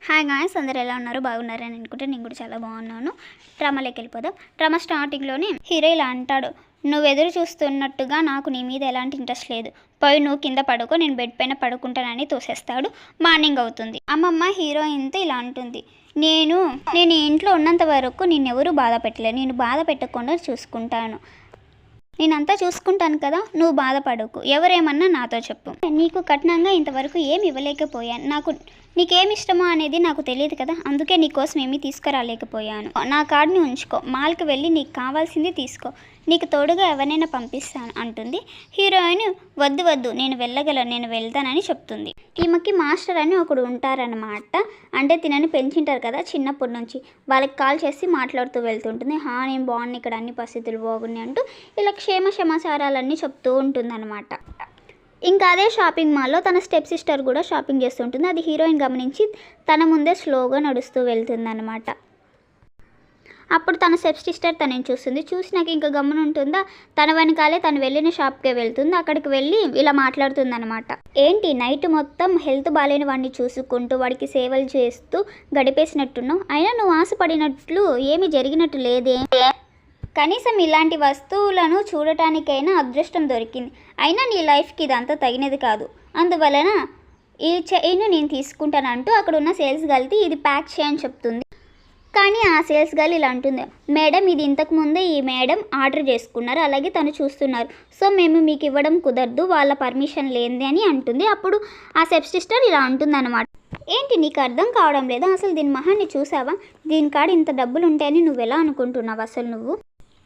Hi guys, అందరు ఎలా ఉన్నారు? బాగున్నారని అనుకుంటే నేను కూడా చాలా బాగున్నాను. డ్రామాలోకి వెళ్ళిపోదాం. డ్రామా స్టార్టింగ్లోనే హీరో ఇలా అంటాడు, నువ్వు ఎదురు చూస్తున్నట్టుగా నాకు నీ మీద ఎలాంటి ఇంట్రెస్ట్ లేదు, పోయి నువ్వు కింద పడుకో, నేను బెడ్ పైన పడుకుంటానని తోసేస్తాడు. మార్నింగ్ అవుతుంది. అమ్మమ్మ హీరోయిన్తో ఇలా అంటుంది, నేను ఇంట్లో ఉన్నంత వరకు నిన్నెవరూ బాధ పెట్టలేదు, నేను బాధ పెట్టకుండా చూసుకుంటాను, నేనంతా చూసుకుంటాను కదా, నువ్వు బాధపడకు, ఎవరేమన్నా నాతో చెప్పు, నీకు కట్నంగా ఇంతవరకు ఏమి ఇవ్వలేకపోయాను, నీకేమి ఇష్టమో అనేది నాకు తెలియదు కదా, అందుకే నీకోసం ఏమీ తీసుకురాలేకపోయాను, నా కార్డుని ఉంచుకో, మాల్కి వెళ్ళి నీకు కావాల్సింది తీసుకో, నీకు తోడుగా ఎవరైనా పంపిస్తాను అంటుంది. హీరోయిన్ వద్దు నేను వెళ్ళగలను, నేను వెళ్తానని చెప్తుంది. ఈమెకి మాస్టర్ అని ఒకడు ఉంటారనమాట, అంటే తినని పెంచింటారు కదా చిన్నప్పటి నుంచి, వాళ్ళకి కాల్ చేసి మాట్లాడుతూ వెళ్తుంటుంది. నేను బాగున్నాను, ఇక్కడ అన్ని పరిస్థితులు బాగున్నాయి అంటూ ఇలా క్షేమ సమాచారాలన్నీ చెప్తూ ఉంటుందన్నమాట. ఇంకా అదే షాపింగ్ మాల్లో తన స్టెప్ సిస్టర్ కూడా షాపింగ్ చేస్తుంటుంది. అది హీరోయిన్ గమనించి తన ముందే స్లోగా నడుస్తూ వెళ్తుందన్నమాట. అప్పుడు తన స్టెప్ సిస్టర్ తనని చూసినాక ఇంకా గమనం ఉంటుందా, తన వెనకాలే తను వెళ్ళిన షాప్కే వెళ్తుంది. అక్కడికి వెళ్ళి ఇలా మాట్లాడుతుంది అనమాట. ఏంటి నైట్ మొత్తం హెల్త్ బాగాలేని వాడిని చూసుకుంటూ వాడికి సేవలు చేస్తూ గడిపేసినట్టున్నావు, అయినా నువ్వు ఆశపడినట్లు ఏమీ జరిగినట్టు లేదే, కనీసం ఇలాంటి వస్తువులను చూడటానికైనా అదృష్టం దొరికింది, అయినా నీ లైఫ్కి ఇదంతా తగినది కాదు, అందువలన ఈ చైన్ నేను తీసుకుంటానంటూ అక్కడ ఉన్న సేల్స్ గర్ల్కి ఇది ప్యాక్ చేయని చెప్తుంది. కానీ ఆ సేల్స్ గర్ల్ ఇలా అంటుంది, మేడం ఇది ఇంతకుముందే ఈ మేడం ఆర్డర్ చేసుకున్నారు, అలాగే తను చూస్తున్నారు, సో మేము మీకు ఇవ్వడం కుదరదు, వాళ్ళ పర్మిషన్ లేనిది అని అంటుంది. అప్పుడు ఆ స్టెప్ సిస్టర్ ఇలా అంటుంది అనమాట, ఏంటి నీకు అర్థం కావడం లేదా, అసలు దీని మహాన్ని చూసావా, దీని కాడ ఇంత డబ్బులు ఉంటాయని నువ్వు ఎలా అనుకుంటున్నావు అసలు నువ్వు,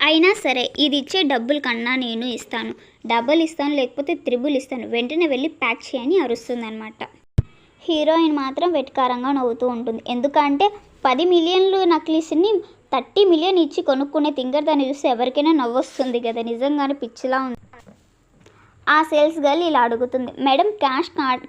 అయినా సరే ఇది ఇచ్చే డబ్బుల కన్నా నేను ఇస్తాను, డబుల్ ఇస్తాను లేకపోతే త్రిబుల్ ఇస్తాను, వెంటనే వెళ్ళి ప్యాక్ చేయని అరుస్తుంది అనమాట. హీరోయిన్ మాత్రం వెటకారంగా నవ్వుతూ ఉంటుంది, ఎందుకంటే 10 మిలియన్లు నక్లీస్ని 30 మిలియన్ ఇచ్చి కొనుక్కునే తింగర్ దాన్ని చూస్తే ఎవరికైనా నవ్వొస్తుంది కదా, నిజంగానే పిచ్చిలా ఉంది. ఆ సేల్స్ గర్ల్ ఇలా అడుగుతుంది, మేడం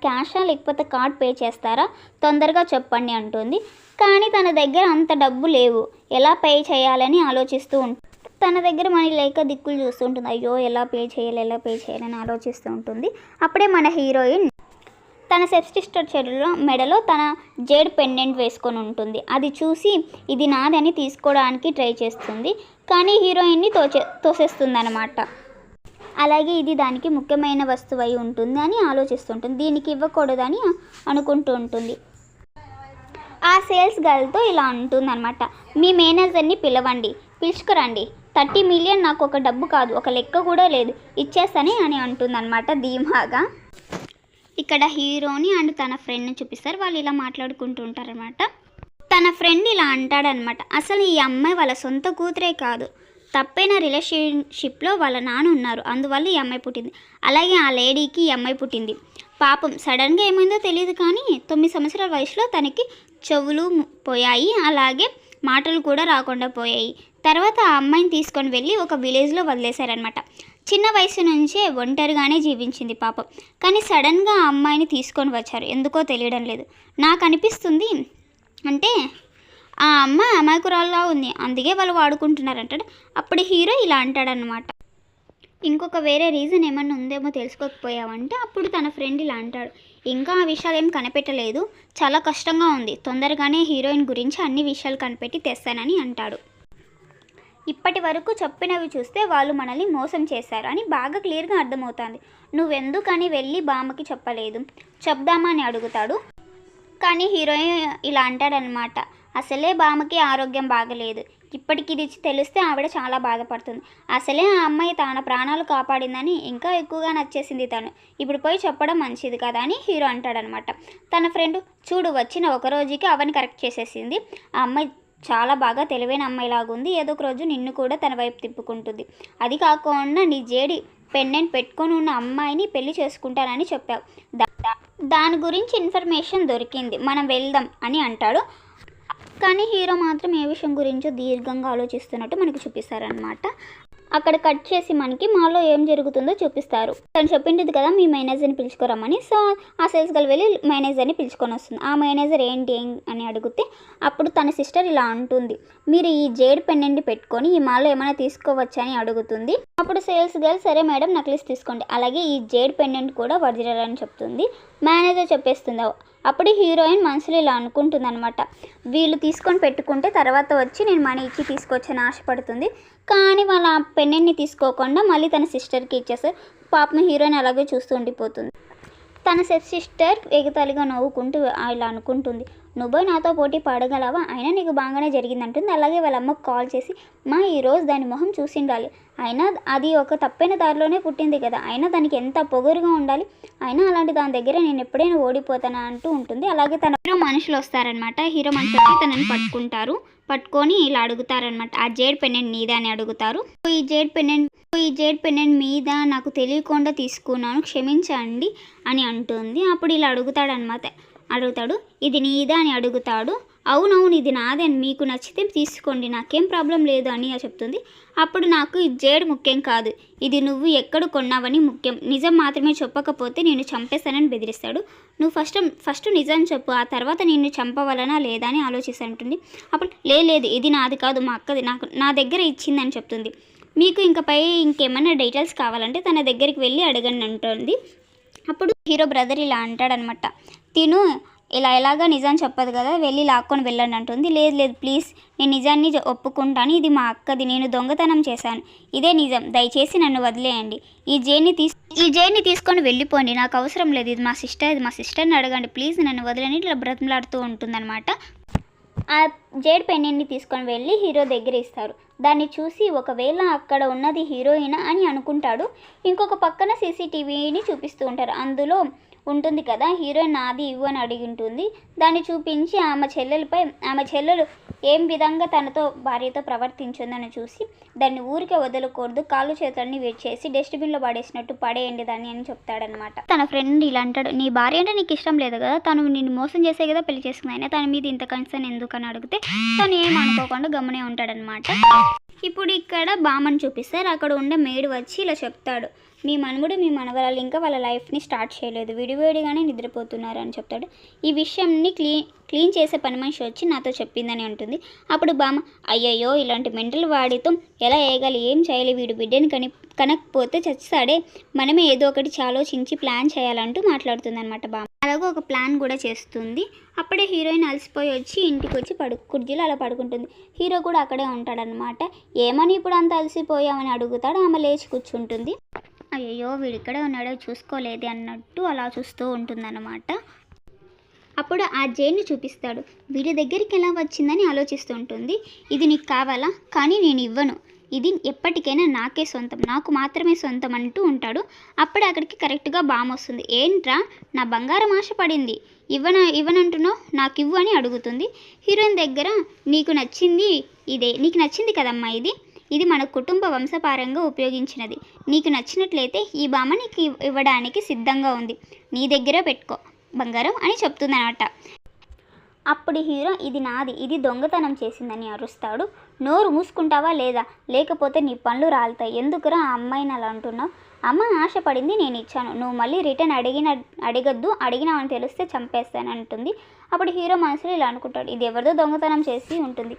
క్యాషా లేకపోతే కార్డ్ పే చేస్తారా, తొందరగా చెప్పండి అంటుంది. కానీ తన దగ్గర అంత డబ్బు లేవు, ఎలా పే చేయాలని ఆలోచిస్తూ ఉంటుంది. తన దగ్గర మనీ లేక దిక్కులు చూస్తుంటుంది, అయ్యో ఎలా పే చేయాలని ఆలోచిస్తూ ఉంటుంది. అప్పుడే మన హీరోయిన్ తన స్టెప్ సిస్టర్ మెడలో తన జేడ్ పెండెంట్ వేసుకొని ఉంటుంది. అది చూసి ఇది నాదని తీసుకోవడానికి ట్రై చేస్తుంది, కానీ హీరోయిన్ని తోసేస్తుంది అనమాట. అలాగే ఇది దానికి ముఖ్యమైన వస్తువు అయి ఉంటుంది అని ఆలోచిస్తుంటుంది, దీనికి ఇవ్వకూడదని అనుకుంటూ ఉంటుంది. ఆ సేల్స్ గర్ల్తో ఇలా అంటుంది అనమాట, మీ మేనేజర్ని పిలుచుకురండి, 30 మిలియన్ నాకు ఒక డబ్బు కాదు, ఒక లెక్క కూడా లేదు, ఇచ్చేస్తానే అని అంటుందన్నమాట ధీమాగా. ఇక్కడ హీరోని అండ్ తన ఫ్రెండ్ని చూపిస్తారు, వాళ్ళు ఇలా మాట్లాడుకుంటూ ఉంటారనమాట. తన ఫ్రెండ్ ఇలా అంటాడనమాట, అసలు ఈ అమ్మాయి వాళ్ళ సొంత కూతురే కాదు, తప్పైన రిలేషన్షిప్లో వాళ్ళ నాన్న ఉన్నారు, అందువల్ల ఈ అమ్మాయి పుట్టింది, అలాగే ఆ లేడీకి ఈ అమ్మాయి పుట్టింది, పాపం సడన్గా ఏమైందో తెలియదు, కానీ 9 సంవత్సరాల వయసులో తనకి చెవులు పోయాయి, అలాగే మాటలు కూడా రాకుండా పోయాయి. తర్వాత ఆ అమ్మాయిని తీసుకొని వెళ్ళి ఒక విలేజ్లో వదిలేశారనమాట. చిన్న వయసు నుంచే ఒంటరిగానే జీవించింది పాపం, కానీ సడన్గా ఆ అమ్మాయిని తీసుకొని వచ్చారు, ఎందుకో తెలియడం లేదు, నాకు అనిపిస్తుంది అంటే ఆ అమ్మాయి అమాయకురాల్లా ఉంది, అందుకే వాళ్ళు వాడుకుంటున్నారంటాడు. అప్పుడు హీరో ఇలా అంటాడనమాట, ఇంకొక వేరే రీజన్ ఏమన్నా ఉందేమో తెలుసుకోకపోయావంటే అప్పుడు తన ఫ్రెండ్ ఇలా అంటాడు, ఇంకా ఆ విషయాలు ఏం కనిపెట్టలేదు, చాలా కష్టంగా ఉంది, తొందరగానే హీరోయిన్ గురించి అన్ని విషయాలు కనిపెట్టి తెస్తానని అంటాడు. ఇప్పటి వరకు చెప్పినవి చూస్తే వాళ్ళు మనల్ని మోసం చేశారు అని బాగా క్లియర్గా అర్థమవుతుంది, నువ్వెందుకని వెళ్ళి బామ్మకి చెప్పలేదు, చెప్దామా అని అడుగుతాడు. కానీ హీరోయిన్ ఇలా అంటాడనమాట, అసలే బామ్మకి ఆరోగ్యం బాగలేదు, ఇప్పటికి ఇది తెలిస్తే ఆవిడ చాలా బాధపడుతుంది, అసలే ఆ అమ్మాయి తన ప్రాణాలు కాపాడిందని ఇంకా ఎక్కువగా నచ్చేసింది తను, ఇప్పుడు పోయి చెప్పడం మంచిది కదా అని హీరో అంటాడనమాట. తన ఫ్రెండ్ చూడు వచ్చిన ఒక రోజుకి అవన్నీ కరెక్ట్ చేసేసింది, ఆ అమ్మాయి చాలా బాగా తెలివైన అమ్మాయిలాగుంది, ఏదో ఒక రోజు నిన్ను కూడా తన వైపు తిప్పుకుంటుంది, అది కాకుండా నీ జేడి పెండెంట్ పెట్టుకొని ఉన్న అమ్మాయిని పెళ్లి చేసుకుంటానని చెప్పావు, దాని గురించి ఇన్ఫర్మేషన్ దొరికింది, మనం వెళ్దాం అని అంటాడు. కానీ హీరో మాత్రం ఏ విషయం గురించో దీర్ఘంగా ఆలోచిస్తున్నట్టు మనకి చూపిస్తారనమాట. అక్కడ కట్ చేసి మనకి మాలో ఏం జరుగుతుందో చూపిస్తారు. తను చెప్పింది కదా మీ మేనేజర్ని పిలుచుకోరమ్మని, సో ఆ సేల్స్ గర్ల్ వెళ్ళి మేనేజర్ని పిలుచుకొని వస్తుంది. ఆ మేనేజర్ ఏంటి అని అడిగితే అప్పుడు తన సిస్టర్ ఇలా అంటుంది, మీరు ఈ జేడ్ పెండెంట్ పెట్టుకొని ఈ మాలో ఏమైనా తీసుకోవచ్చా అని అడుగుతుంది. అప్పుడు సేల్స్ గర్ల్ సరే మేడం నక్లీస్ తీసుకోండి, అలాగే ఈ జేడ్ పెండెంట్ కూడా ఒరిజినల్ అని చెప్తుంది. మేనేజర్ చెప్పేస్తుంది. అప్పుడు హీరోయిన్ మనసులో ఇలా అనుకుంటుంది అనమాట, వీళ్ళు తీసుకొని పెట్టుకుంటే తర్వాత వచ్చి నేను మనీ ఇచ్చి తీసుకొచ్చని ఆశపడుతుంది. కానీ వాళ్ళ పెన్నెన్ని తీసుకోకుండా మళ్ళీ తన సిస్టర్కి ఇచ్చేస్తారు. పాపం హీరోయిన్ అలాగే చూస్తూ ఉండిపోతుంది. తన సిస్టర్ ఎగతాళిగా నవ్వుకుంటూ ఇలా అనుకుంటుంది, నువ్వు నాతో పోటీ పడగలవా, అయినా నీకు బాగానే జరిగిందంటుంది. అలాగే వాళ్ళ అమ్మకు కాల్ చేసి, మా ఈరోజు దాని మొహం చూసిండాలి, అయినా అది ఒక తప్పైన దారిలోనే పుట్టింది కదా, అయినా దానికి ఎంత పొగరుగా ఉండాలి, అయినా అలాంటి దాని దగ్గర నేను ఎప్పుడైనా ఓడిపోతానా అంటూ ఉంటుంది. అలాగే తన హీరో మనుషులు వస్తారనమాట. హీరో మనుషులు తనని పట్టుకొని ఇలా అడుగుతారనమాట, ఆ జేడ్ పెండెంట్ నీదా అని అడుగుతారు. ఈ జేడ్ పెండెంట్ మీద నాకు తెలియకుండా తీసుకున్నాను, క్షమించండి అని అంటుంది. అప్పుడు ఇలా అడుగుతాడు, ఇది నీదా అని అడుగుతాడు. అవునవును ఇది నాదే, మీకు నచ్చితే తీసుకోండి, నాకేం ప్రాబ్లం లేదు అని చెప్తుంది. అప్పుడు నాకు ఈ జేడ్ ముఖ్యం కాదు, ఇది నువ్వు ఎక్కడ కొన్నావని ముఖ్యం, నిజం మాత్రమే చెప్పకపోతే నేను చంపేస్తానని బెదిరిస్తాడు. నువ్వు ఫస్ట్ నిజం చెప్పు, ఆ తర్వాత నిన్ను చంపవలనా లేదా అని ఆలోచిస్తుంటుంది. అప్పుడు లేదు ఇది నాది కాదు, మా అక్కది, నా దగ్గర ఇచ్చిందని చెప్తుంది. మీకు ఇంకేమైనా డీటెయిల్స్ కావాలంటే తన దగ్గరికి వెళ్ళి అడగండి అంటుంది. అప్పుడు హీరో బ్రదర్ ఇలా అంటాడనమాట, తిను ఎలాగా నిజం చెప్పదు కదా, వెళ్ళి లాక్కొని వెళ్ళండి అంటుంది. లేదు ప్లీజ్, నేను నిజాన్ని ఒప్పుకుంటాను, ఇది మా అక్కది, నేను దొంగతనం చేశాను, ఇదే నిజం, దయచేసి నన్ను వదిలేయండి, ఈ జేడ్ని తీసుకొని వెళ్ళిపోండి, నాకు అవసరం లేదు, ఇది మా సిస్టర్ని అడగండి ప్లీజ్, నన్ను వదిలేని ఇట్లా బ్రతిమలాడుతూ ఉంటుందన్నమాట. ఆ జేడ్ పెండెంట్ని తీసుకొని వెళ్ళి హీరో దగ్గర ఇస్తారు. దాన్ని చూసి ఒకవేళ అక్కడ ఉన్నది హీరోయిన్ అని అనుకుంటాడు. ఇంకొక పక్కన సీసీటీవీని చూపిస్తూ ఉంటారు. అందులో ఉంటుంది కదా, హీరోయిన్ నాది ఇవ్వు అని అడిగి ఉంటుంది. దాన్ని చూపించి ఆమె చెల్లెలు ఏం విధంగా తనతో భార్యతో ప్రవర్తించిందని చూసి దాన్ని ఊరికే వదలకూడదు, కాళ్ళు చేతులన్నీ చేసి డస్ట్బిన్లో పడేసినట్టు పడేయండి దాన్ని అని చెప్తాడనమాట. తన ఫ్రెండ్ ఇలా అంటాడు, నీ భార్య అంటే నీకు ఇష్టం లేదు కదా, తను నిన్ను మోసం చేసే కదా పెళ్లి చేసుకుంది, అయినా తన మీద ఇంత కన్సర్న్ ఎందుకని అడిగితే తను ఏం అనుకోకుండా గమనే ఉంటాడనమాట. ఇప్పుడు ఇక్కడ బామ్మని చూపిస్తారు. అక్కడ ఉండే మేడ్ వచ్చి ఇలా చెప్తాడు, మీ మనముడు మీ మనవరాలు ఇంకా వాళ్ళ లైఫ్ని స్టార్ట్ చేయలేదు, విడివేడిగానే నిద్రపోతున్నారు అని చెప్తాడు. ఈ విషయంని క్లీన్ చేసే పని మనిషి వచ్చి నాతో చెప్పిందని అంటుంది. అప్పుడు బామ్మ, అయ్యయ్యో ఇలాంటి మెంటల్ వాడితో ఎలా వేయగాలి, ఏం చేయాలి, వీడు బిడ్డని కనకపోతే చచ్చాడే, మనమే ఏదో ఒకటి ఆలోచించి ప్లాన్ చేయాలంటూ మాట్లాడుతుంది అనమాట బామ్మ. అలాగే ఒక ప్లాన్ కూడా చేస్తుంది. అప్పుడే హీరోయిన్ అలసిపోయి వచ్చి ఇంటికి వచ్చి కుర్చీలో అలా పడుకుంటుంది. హీరో కూడా అక్కడే ఉంటాడనమాట. ఏమని ఇప్పుడు అంత అలసిపోయామని అడుగుతాడు. ఆమె లేచి కూర్చుంటుంది. అయ్యో వీడిక్కడే ఉన్నాడో చూసుకోలేదు అన్నట్టు అలా చూస్తూ ఉంటుందన్నమాట. అప్పుడు ఆ జైన్ని చూపిస్తాడు. వీడి దగ్గరికి ఎలా వచ్చిందని ఆలోచిస్తూ ఉంటుంది. ఇది నీకు కావాలా, కానీ నేను ఇవ్వను, ఇది ఎప్పటికైనా నాకే సొంతం, నాకు మాత్రమే సొంతం అంటూ ఉంటాడు. అప్పుడే అక్కడికి కరెక్ట్గా బామ్మ వస్తుంది. ఏంట్రా నా బంగారం ఆశ పడింది, ఇవ్వనంటున్నావు, నాకు ఇవ్వు అని అడుగుతుంది. హీరోయిన్ దగ్గర నీకు నచ్చింది కదమ్మా, ఇది మన కుటుంబ వంశపారంగా ఉపయోగించినది, నీకు నచ్చినట్లయితే ఈ బామ్మ నీకు ఇవ్వడానికి సిద్ధంగా ఉంది, నీ దగ్గరే పెట్టుకో బంగారం అని చెప్తుందన్నమాట. అప్పుడు హీరో ఇది నాది, ఇది దొంగతనం చేసిందని అరుస్తాడు. నోరు మూసుకుంటావా లేదా, లేకపోతే నీ పళ్ళు రాలుతాయి, ఎందుకురా ఆ అమ్మాయిని అలా అంటున్నావు, అమ్మ ఆశపడింది నేను ఇచ్చాను, నువ్వు మళ్ళీ రిటర్న్ అడగద్దు, అడిగినావని తెలిస్తే చంపేస్తాను అంటుంది. అప్పుడు హీరో మనసులో ఇలా అనుకుంటాడు, ఇది ఎవరిదో దొంగతనం చేసి ఉంటుంది,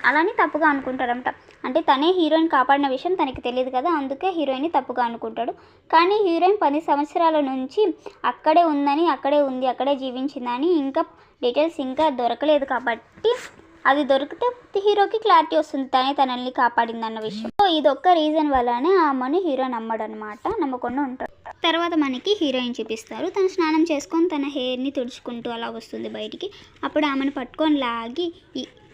అలానే తప్పుగా అనుకుంటాడంట. అంటే తనే హీరోయిన్ కాపాడిన విషయం తనకి తెలియదు కదా, అందుకే హీరోయిన్ని తప్పుగా అనుకుంటాడు. కానీ హీరోయిన్ 10 సంవత్సరాల నుంచి అక్కడే ఉంది, అక్కడే జీవించిందని ఇంకా డీటెయిల్స్ ఇంకా దొరకలేదు కాబట్టి అది దొరికితే హీరోకి క్లారిటీ వస్తుంది తనల్ని కాపాడిందన్న విషయం. సో ఇదొక్క రీజన్ వల్లనే ఆమెను హీరో నమ్మకుండా ఉంటాడు. తర్వాత మనకి హీరోయిన్ చూపిస్తారు. తను స్నానం చేసుకొని తన హెయిర్ని తుడుచుకుంటూ అలా వస్తుంది బయటికి. అప్పుడు ఆమెను పట్టుకొని లాగి,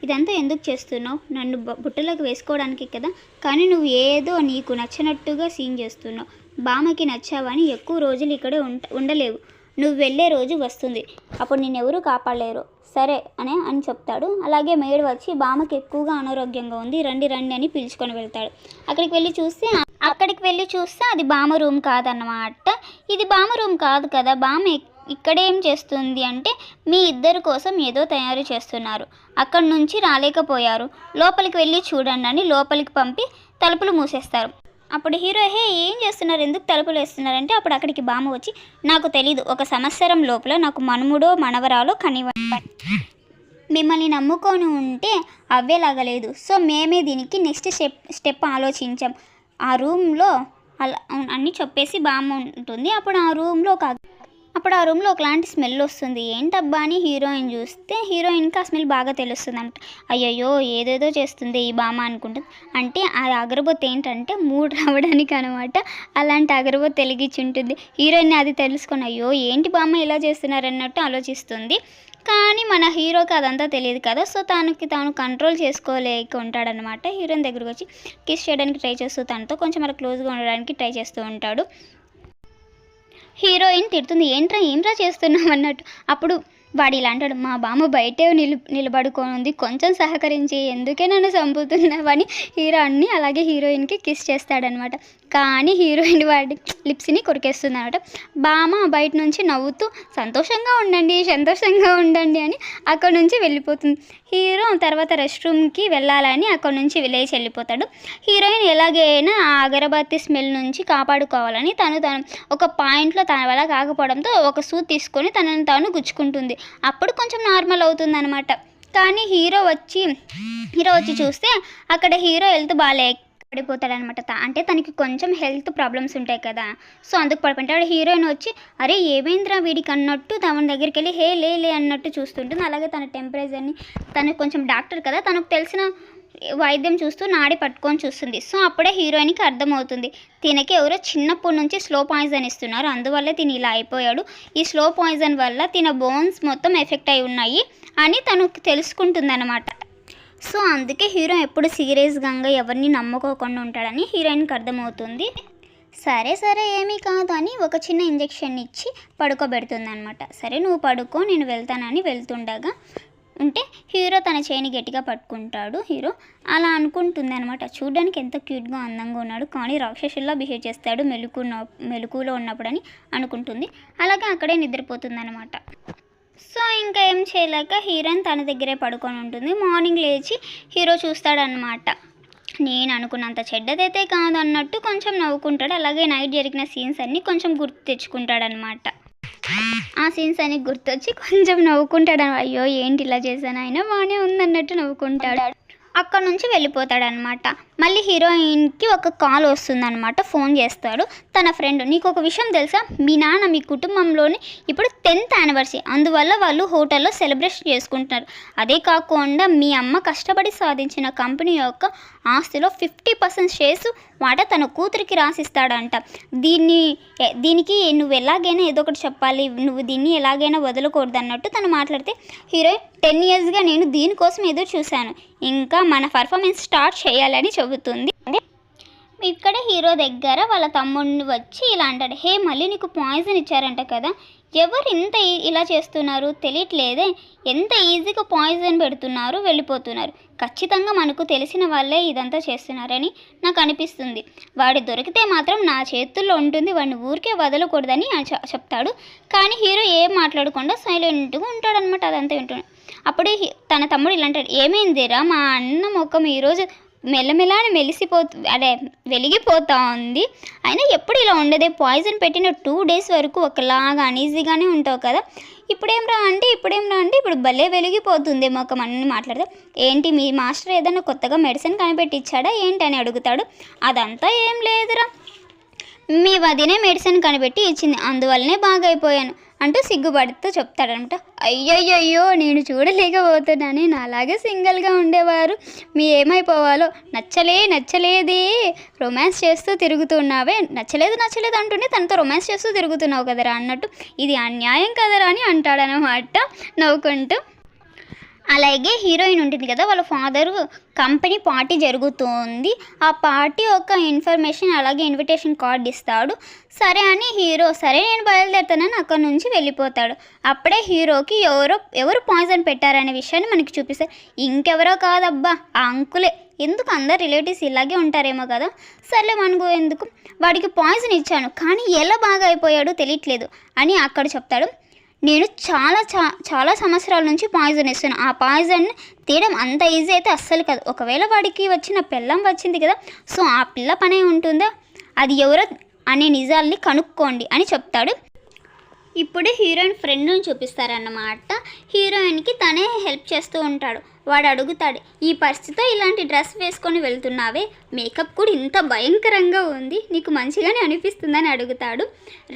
ఇదంతా ఎందుకు చేస్తున్నావు, నన్ను బుట్టలోకి వేసుకోవడానికి కదా, కానీ నువ్వు ఏదో నీకు నచ్చినట్టుగా సీన్ చేస్తున్నావు, బామ్మకి నచ్చావని ఎక్కువ రోజులు ఇక్కడే ఉండలేవు, నువ్వు వెళ్ళే రోజు వస్తుంది, అప్పుడు నిన్నెవరూ కాపాడలేరు, సరే అని చెప్తాడు. అలాగే మేడ్ వచ్చి బామ్మకి ఎక్కువగా అనారోగ్యంగా ఉంది, రండి అని పిలుచుకొని వెళ్తాడు. అక్కడికి వెళ్ళి చూస్తే అది బామ్మ రూమ్ కాదన్నమాట. ఇది బామ్మ రూమ్ కాదు కదా, బామ్మ ఇక్కడేం చేస్తుంది అంటే మీ ఇద్దరి కోసం ఏదో తయారు చేస్తున్నారు, అక్కడి నుంచి రాలేకపోయారు, లోపలికి వెళ్ళి చూడండి అని లోపలికి పంపి తలుపులు మూసేస్తారు. అప్పుడు హీరో ఏం చేస్తున్నారు, ఎందుకు తలుపులు వేస్తున్నారంటే అప్పుడు అక్కడికి బామ్మ వచ్చి, నాకు తెలీదు, 1 సంవత్సరం లోపల నాకు మనముడో మనవరాలో కనివ్వండి, మిమ్మల్ని నమ్ముకొని ఉంటే అవ్వేలాగా లేదు, సో మేమే దీనికి నెక్స్ట్ స్టెప్ ఆలోచించాం, ఆ రూమ్లో అలా అన్నీ చెప్పేసి బామ్మ ఉంటుంది. అప్పుడు ఆ రూమ్లో అప్పుడు ఆ రూమ్లో ఒకలాంటి స్మెల్ వస్తుంది. ఏంటబ్బా అని హీరోయిన్ చూస్తే హీరోయిన్కి ఆ స్మెల్ బాగా తెలుస్తుంది అంట. అయ్యయ్యో ఏదేదో చేస్తుంది ఈ బామ్మ అనుకుంటుంది. అంటే ఆ అగరబత్తి ఏంటంటే మూడు రావడానికి అనమాట. అలాంటి అగరబత్తి వెలిగించి ఉంటుంది. హీరోయిన్ అది తెలుసుకొని అయ్యో ఏంటి బామ్మ ఇలా చేస్తున్నారు అన్నట్టు ఆలోచిస్తుంది. కానీ మన హీరోకి అదంతా తెలియదు కదా. సో తనకి తాను కంట్రోల్ చేసుకోలేక ఉంటాడనమాట. హీరోయిన్ దగ్గరకు వచ్చి కిస్ చేయడానికి ట్రై చేస్తూ తనతో కొంచెం అలా క్లోజ్గా ఉండడానికి ట్రై చేస్తూ ఉంటాడు. హీరోయిన్ తిడుతుంది, ఏంట్రా చేస్తున్నావు అన్నట్టు. అప్పుడు వాడు ఇలా అంటాడు, మా బామ్మ బయటే నిలబడుకొని ఉంది, కొంచెం సహకరించి ఎందుకే నన్ను చంపుతున్నావని హీరోని అలాగే హీరోయిన్కి కిస్ చేస్తాడనమాట. కానీ హీరోయిన్ వాడి లిప్స్ని కొరికేస్తుంది అనమాట. బామ్మ బయట నుంచి నవ్వుతూ సంతోషంగా ఉండండి అని అక్కడ నుంచి వెళ్ళిపోతుంది. హీరో తర్వాత రెస్ట్ రూమ్కి వెళ్ళాలని అక్కడ నుంచి లేచి వెళ్ళిపోతాడు. హీరోయిన్ ఎలాగైనా ఆ అగరబత్తి స్మెల్ నుంచి కాపాడుకోవాలని తను ఒక పాయింట్లో తన వల్ల కాకపోవడంతో ఒక సూట్ తీసుకొని తనని తాను గుచ్చుకుంటుంది. అప్పుడు కొంచెం నార్మల్ అవుతుంది అనమాట. కానీ హీరో వచ్చి చూస్తే అక్కడ హీరో హెల్త్ పడిపోతాడనమాట. అంటే తనకి కొంచెం హెల్త్ ప్రాబ్లమ్స్ ఉంటాయి కదా. సో అందుకు పడిపోతాడు. హీరోయిన్ వచ్చి అరే ఏమైందిరా వీడికి అన్నట్టు తన దగ్గరికి వెళ్ళి హే లే అన్నట్టు చూస్తుంటుంది. అలాగే తన టెంపరేచర్ని, తనకు కొంచెం డాక్టర్ కదా, తనకు తెలిసిన వైద్యం చూస్తూ నాడి పట్టుకొని చూస్తుంది. సో అప్పుడే హీరోయిన్కి అర్థమవుతుంది తినకి ఎవరో చిన్నప్పటి నుంచి స్లో పాయిజన్ ఇస్తున్నారు, అందువల్ల తిని ఇలా అయిపోయాడు. ఈ స్లో పాయిజన్ వల్ల తిన బోన్స్ మొత్తం ఎఫెక్ట్ అయి ఉన్నాయి అని తను తెలుసుకుంటుంది అనమాట. సో అందుకే హీరో ఎప్పుడు సీరియస్గా ఎవరిని నమ్ముకోకుండా ఉంటాడని హీరోయిన్కి అర్థమవుతుంది. సరే ఏమీ కాదు అని ఒక చిన్న ఇంజెక్షన్ ఇచ్చి పడుకోబెడుతుంది అనమాట. సరే నువ్వు పడుకో నేను వెళ్తానని వెళ్తుండగా ఉంటే హీరో తన చేయిని గట్టిగా పట్టుకుంటాడు. హీరో అలా అనుకుంటుంది అనమాట, చూడడానికి ఎంత క్యూట్గా అందంగా ఉన్నాడు, కానీ రాక్షసుల్లా బిహేవ్ చేస్తాడు మెలకులో ఉన్నప్పుడు అని అనుకుంటుంది. అలాగే అక్కడే నిద్రపోతుంది అనమాట. సో ఇంకా ఏం చేయలేక హీరోయిన్ తన దగ్గరే పడుకొని ఉంటుంది. మార్నింగ్ లేచి హీరో చూస్తాడనమాట. నేను అనుకున్నంత చెడ్డదైతే కాదు అన్నట్టు కొంచెం నవ్వుకుంటాడు. అలాగే నైట్ జరిగిన సీన్స్ అన్నీ కొంచెం గుర్తు తెచ్చుకుంటాడనమాట. ఆ సీన్స్ అన్ని గుర్తొచ్చి కొంచెం నవ్వుకుంటాడు. అయ్యో ఏంటి ఇలా చేశాను, అయినా బాగానే ఉందన్నట్టు నవ్వుకుంటాడు. అక్కడ నుంచి వెళ్ళిపోతాడనమాట. మళ్ళీ హీరోయిన్కి ఒక కాల్ వస్తుందన్నమాట. ఫోన్ చేస్తాడు తన ఫ్రెండ్. నీకు ఒక విషయం తెలుసా, మీ నాన్న మీ కుటుంబంలోని ఇప్పుడు 10th యానివర్సరీ, అందువల్ల వాళ్ళు హోటల్లో సెలబ్రేషన్ చేసుకుంటున్నారు. అదే కాకుండా మీ అమ్మ కష్టపడి సాధించిన కంపెనీ యొక్క ఆస్తిలో 50% షేర్స్ వాటా తన కూతురికి రాసిస్తాడంట. దీనికి నువ్వు ఎలాగైనా ఏదో ఒకటి చెప్పాలి, నువ్వు దీన్ని ఎలాగైనా వదలకూడదు అన్నట్టు తను మాట్లాడితే హీరోయిన్ 10 yearsగా నేను దీనికోసం ఎదురు చూశాను, ఇంకా మన పర్ఫార్మెన్స్ స్టార్ట్ చేయాలని చెబుతుంది. ఇక్కడ హీరో దగ్గర వాళ్ళ తమ్ముడిని వచ్చి ఇలా అంటాడు, హే మళ్ళీ నీకు పాయిజన్ ఇచ్చారంట కదా, ఎవరు ఇంత ఇలా చేస్తున్నారు తెలియట్లేదే, ఎంత ఈజీగా పాయిజన్ పెడుతున్నారు వెళ్ళిపోతున్నారు, ఖచ్చితంగా మనకు తెలిసిన వాళ్ళే ఇదంతా చేస్తున్నారని నాకు అనిపిస్తుంది, వాడు దొరికితే మాత్రం నా చేతుల్లో ఉంటుంది, వాడిని ఊరికే వదలకూడదని చెప్తాడు. కానీ హీరో ఏం మాట్లాడకుండా సైలెంట్గా ఉంటాడనమాట. అదంతా వింటున్నాడు. అప్పుడే తన తమ్ముడు ఇలా అంటాడు, ఏమైందిరా మా అన్న ముఖం ఈరోజు మెల్లమెల్లని వెలిగిపోతా ఉంది, అయినా ఎప్పుడు ఇలా ఉండదే, పాయిజన్ పెట్టిన 2 days వరకు ఒకలాగా అనీజీగానే ఉంటావు కదా, ఇప్పుడేం రా అంటే ఇప్పుడు భలే వెలిగిపోతుంది ముఖం అని మాట్లాడతా. ఏంటి మీ మాస్టర్ ఏదైనా కొత్తగా మెడిసిన్ కనిపెట్టించాడా ఏంటని అడుగుతాడు. అదంతా ఏం లేదురా, మీ వదినే మెడిసిన్ కనిపెట్టి ఇచ్చింది, అందువల్లనే బాగా అయిపోయాను అంటూ సిగ్గుపడుతూ చెప్తాడనమాట. అయ్యయ్యో నేను చూడలేకపోతున్నాను, నాలాగే సింగిల్గా ఉండేవారు మీ ఏమైపోవాలో, నచ్చలేదే రొమాన్స్ చేస్తూ తిరుగుతున్నావే, నచ్చలేదు అంటూనే తనతో రొమాన్స్ చేస్తూ తిరుగుతున్నావు కదరా అన్నట్టు, ఇది అన్యాయం కదరా అని అంటాడనమాట నవ్వుకుంటూ. అలాగే హీరోయిన్ ఉంటుంది కదా, వాళ్ళ ఫాదర్ కంపెనీ పార్టీ జరుగుతుంది, ఆ పార్టీ యొక్క ఇన్ఫర్మేషన్ అలాగే ఇన్విటేషన్ కార్డ్ ఇస్తాడు. సరే అని హీరో సరే నేను బయలుదేరుతానని అక్కడ నుంచి వెళ్ళిపోతాడు. అప్పుడే హీరోకి ఎవరు పాయిజన్ పెట్టారనే విషయాన్ని మనకి చూపిస్తారు. ఇంకెవరో కాదబ్బా ఆ అంకులే, ఎందుకు అందరు రిలేటివ్స్ ఇలాగే ఉంటారేమో కదా, సర్లే మనకు ఎందుకు, వాడికి పాయిజన్ ఇచ్చాను కానీ ఎలా బాగా అయిపోయాడో తెలియట్లేదు అని అక్కడ చెప్తాడు. నేను చాలా సంవత్సరాల నుంచి పాయిజన్ ఇస్తాను, ఆ పాయిజన్ తీయడం అంత ఈజీ అయితే అస్సలు కాదు, ఒకవేళ వాడికి వచ్చిన పిల్లం వచ్చింది కదా, సో ఆ పిల్ల పనే ఉంటుందా, అది ఎవరో అనే నిజాల్ని కనుక్కోండి అని చెప్తాడు. ఇప్పుడు హీరోయిన్ ఫ్రెండ్ని చూపిస్తారన్నమాట. హీరోయిన్కి తనే హెల్ప్ చేస్తూ ఉంటాడు. వాడు అడుగుతాడు, ఈ పరిస్థితితో ఇలాంటి డ్రెస్ వేసుకొని వెళ్తున్నావే, మేకప్ కూడా ఇంత భయంకరంగా ఉంది, నీకు మంచిగానే అనిపిస్తుందని అడుగుతాడు.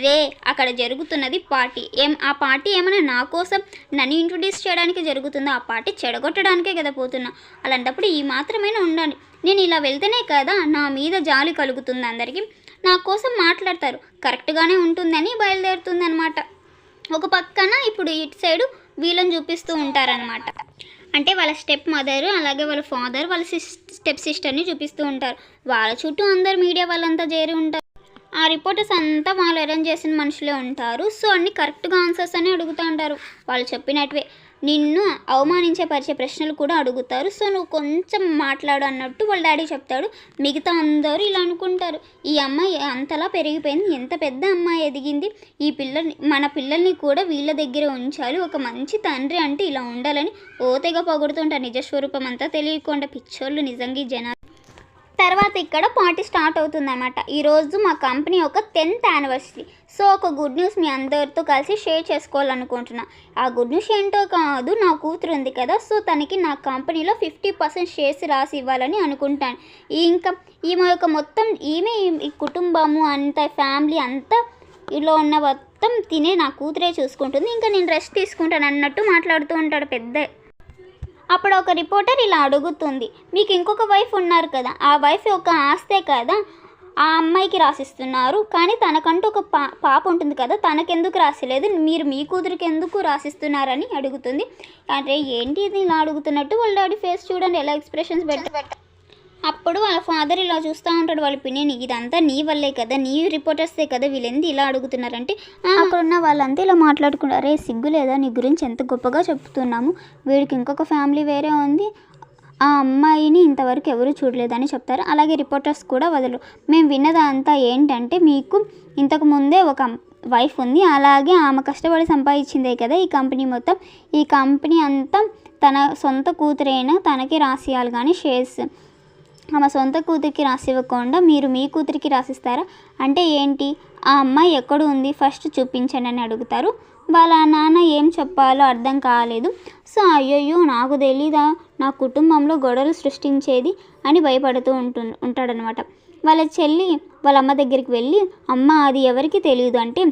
రే, అక్కడ జరుగుతున్నది పార్టీ. ఆ పార్టీ ఏమైనా నా కోసం నన్ను ఇంట్రొడ్యూస్ చేయడానికి జరుగుతుందో? ఆ పార్టీ చెడగొట్టడానికే కదా పోతున్నా. అలాంటప్పుడు ఈ మాత్రమైనా ఉండాలి. నేను ఇలా వెళ్తేనే కదా నా మీద జాలి కలుగుతుంది, అందరికీ నా కోసం మాట్లాడతారు, కరెక్ట్గానే ఉంటుందని బయలుదేరుతుంది అనమాట. ఒక పక్కన ఇప్పుడు ఇటు సైడు వీళ్ళని చూపిస్తూ ఉంటారనమాట. అంటే వాళ్ళ స్టెప్ మదర్, అలాగే వాళ్ళ ఫాదర్, వాళ్ళ స్టెప్ సిస్టర్ని చూపిస్తూ ఉంటారు. వాళ్ళ చుట్టూ అందరు మీడియా వాళ్ళంతా చేరి ఉంటారు. ఆ రిపోర్టర్స్ అంతా వాళ్ళు అరేంజ్ చేసిన మనుషులే ఉంటారు. సో అన్ని కరెక్ట్గా ఆన్సర్స్ అని అడుగుతూ ఉంటారు. వాళ్ళు చెప్పినట్టువే నిన్ను అవమానించే ప్రశ్నలు కూడా అడుగుతారు. సో నువ్వు కొంచెం మాట్లాడు అన్నట్టు వాళ్ళ డాడీ చెప్తాడు. మిగతా అందరూ ఇలా అనుకుంటారు, ఈ అమ్మాయి అంతలా పెరిగిపోయింది, ఎంత పెద్ద అమ్మాయి ఎదిగింది, ఈ మన పిల్లల్ని కూడా వీళ్ళ దగ్గర ఉంచాలి, ఒక మంచి తండ్రి అంటే ఇలా ఉండాలని ఓతేగా పొగుడుతుంటారు. నిజస్వరూపం అంతా తెలియకుండా పిచ్చోళ్ళు నిజంగా జనాలు. తర్వాత ఇక్కడ పార్టీ స్టార్ట్ అవుతుందన్నమాట. ఈరోజు మా కంపెనీ ఒక 10th యానివర్సరీ. సో ఒక గుడ్ న్యూస్ మీ అందరితో కలిసి షేర్ చేసుకోవాలనుకుంటున్నా. ఆ గుడ్ న్యూస్ ఏంటో కాదు, నా కూతురు ఉంది కదా, సో తనకి నా కంపెనీలో 50% షేర్స్ రాసి ఇవ్వాలని అనుకుంటాను. ఇంకా ఈమె యొక్క మొత్తం ఈ కుటుంబము అంత ఫ్యామిలీ అంతా ఇలా ఉన్న మొత్తం తినే నా కూతురే చూసుకుంటుంది, ఇంకా నేను రెస్ట్ తీసుకుంటాను అన్నట్టు మాట్లాడుతూ ఉంటాడు పెద్ద. అప్పుడు ఒక రిపోర్టర్ ఇలా అడుగుతుంది, మీకు ఇంకొక వైఫ్ ఉన్నారు కదా, ఆ వైఫ్ యొక్క ఆస్తే కదా ఆ అమ్మాయికి రాసిస్తున్నారు, కానీ తనకంటూ ఒక పాప ఉంటుంది కదా, తనకెందుకు రాసిలేదు, మీరు మీ కూతురికి ఎందుకు రాసిస్తున్నారని అడుగుతుంది. అంటే ఏంటి ఇది ఇలా అడుగుతున్నట్టు వాళ్ళ డాడీ ఫేస్ చూడండి ఎలా ఎక్స్ప్రెషన్స్ పెట్టి. అప్పుడు వాళ్ళ ఫాదర్ ఇలా చూస్తూ ఉంటాడు వాళ్ళ పిన్నిని, ఇదంతా నీ వల్లే కదా, నీ రిపోర్టర్సే కదా, వీళ్ళెంది ఇలా అడుగుతున్నారంటే అక్కడున్న వాళ్ళంతా ఇలా మాట్లాడుకున్నారు, రే సిగ్గు లేదా, నీ గురించి ఎంత గొప్పగా చెప్తున్నాము, వీడికి ఇంకొక ఫ్యామిలీ వేరే ఉంది, ఆ అమ్మాయిని ఇంతవరకు ఎవరు చూడలేదని చెప్తారు. అలాగే రిపోర్టర్స్ కూడా వదలరు. మేము విన్నదంతా ఏంటంటే మీకు ఇంతకు ముందే ఒక వైఫ్ ఉంది, అలాగే ఆమె కష్టపడి సంపాదించిందే కదా ఈ కంపెనీ మొత్తం, ఈ కంపెనీ అంతా తన సొంత కూతురైనా తనకి రాసియాలి, కానీ షేర్స్ ఆమె సొంత కూతురికి రాసివ్వకుండా మీరు మీ కూతురికి రాసిస్తారా? అంటే ఏంటి, ఆ అమ్మాయి ఎక్కడ ఉంది ఫస్ట్ చూపించండి అని అడుగుతారు. వాళ్ళ నాన్న ఏం చెప్పాలో అర్థం కాలేదు. సో అయ్యయ్యో నాకు తెలీదా, నా కుటుంబంలో గొడవలు సృష్టించేది అని భయపడుతూ ఉంటాడనమాట. వాళ్ళ చెల్లి వాళ్ళ అమ్మ దగ్గరికి వెళ్ళి, అమ్మ అది ఎవరికి తెలియదు అంటే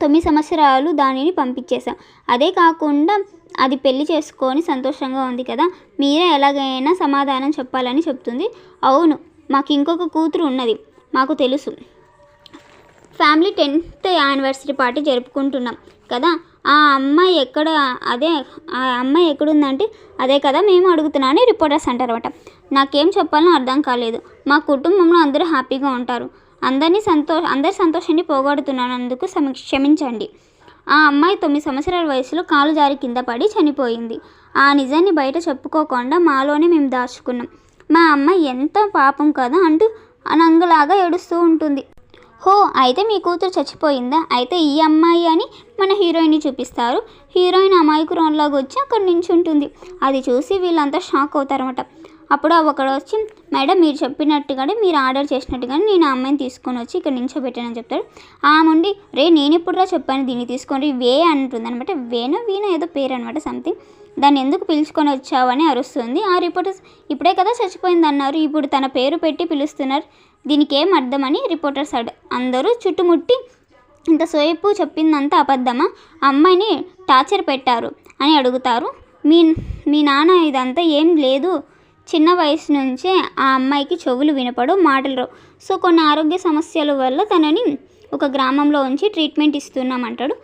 9 సంవత్సరాలు దానిని పంపించేశాం, అదే కాకుండా అది పెళ్లి చేసుకొని సంతోషంగా ఉంది కదా, మీరే ఎలాగైనా సమాధానం చెప్పాలని చెప్తుంది. అవును, మాకు ఇంకొక కూతురు ఉన్నది, మాకు తెలుసు, ఫ్యామిలీ 10th యానివర్సరీ పార్టీ జరుపుకుంటున్నాం కదా, ఆ అమ్మాయి ఎక్కడుందంటే అదే కదా మేము అడుగుతున్నామని రిపోర్టర్స్ అంటారన్నమాట. నాకేం చెప్పాలో అర్థం కాలేదు, మా కుటుంబంలో అందరూ హ్యాపీగా ఉంటారు, అందరి సంతోషాన్ని పోగొడుతున్నందుకు క్షమించండి. ఆ అమ్మాయి 9 సంవత్సరాల వయసులో కాలు జారి కింద పడి చనిపోయింది. ఆ నిజాన్ని బయట చెప్పుకోకుండా మాలోనే మేము దాచుకున్నాం. మా అమ్మాయి ఎంత పాపం కదా అంటూ అనంగలాగా ఏడుస్తూ ఉంటుంది. హో, అయితే మీ కూతురు చచ్చిపోయిందా, అయితే ఈ అమ్మాయి అని మన హీరోయిన్ని చూపిస్తారు. హీరోయిన్ అమాయకురాల్లాగా వచ్చి అక్కడి నుంచి ఉంటుంది. అది చూసి వీళ్ళంతా షాక్ అవుతారన్నమాట. అప్పుడు ఒకడు వచ్చి, మేడం మీరు చెప్పినట్టుగానే మీరు ఆర్డర్ చేసినట్టుగానే నేను ఆ అమ్మాయిని తీసుకొని వచ్చి ఇక్కడ నించోబెట్టానని చెప్తాడు. ఆముండి, రే నేను ఎప్పుడురా చెప్పాను దీన్ని తీసుకొని వే అంటుంది అనమాట. వీణ ఏదో పేరు అనమాట సంథింగ్. దాన్ని ఎందుకు పిలుచుకొని వచ్చావని అరుస్తుంది. ఆ రిపోర్టర్స్ ఇప్పుడే కదా చచ్చిపోయింది అన్నారు, ఇప్పుడు తన పేరు పెట్టి పిలుస్తున్నారు, దీనికి ఏం అర్థమని రిపోర్టర్స్ అందరూ చుట్టుముట్టి, ఇంతసేపు చెప్పిందంతా అబద్ధమా, అమ్మాయిని టార్చర్ పెట్టారు అని అడుగుతారు. మీ నాన్న ఇదంతా ఏం లేదు, చిన్న వయసు నుంచే ఆ అమ్మాయికి చెవులు వినపడు, మాటలు రావు, సో కొన్ని ఆరోగ్య సమస్యల వల్ల తనని ఒక గ్రామంలో ఉంచి ట్రీట్మెంట్ ఇస్తున్నామంటాడు.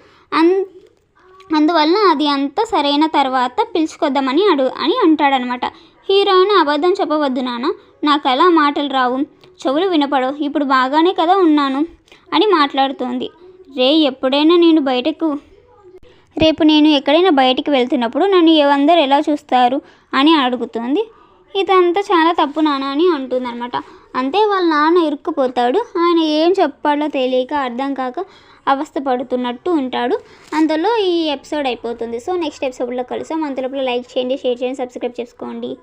అందువల్ల అది అంతా సరైన తర్వాత పిలుచుకొద్దామని అని అంటాడనమాట. హీరోయిన్ అబద్ధం చెప్పవద్దు నాన్న, నాకు అలా మాటలు రావు, చెవులు వినపడవు, ఇప్పుడు బాగానే కదా ఉన్నాను అని మాట్లాడుతోంది. రేపు నేను ఎక్కడైనా బయటికి వెళ్తున్నప్పుడు నన్ను అందరూ ఎలా చూస్తారు అని అడుగుతుంది. ఇదంతా చాలా తప్పు నాన్న అని అంటుందన్నమాట. అంతే వాళ్ళ నాన్న ఇరుక్కుపోతాడు. ఆయన ఏం చెప్పాలో తెలియక అర్థం కాక అవస్థ పడుతున్నట్టు ఉంటాడు. అందులో ఈ ఎపిసోడ్ అయిపోతుంది. సో నెక్స్ట్ ఎపిసోడ్లో కలుసాం. అంతలోపల లైక్ చేయండి, షేర్ చేయండి, సబ్స్క్రైబ్ చేసుకోండి.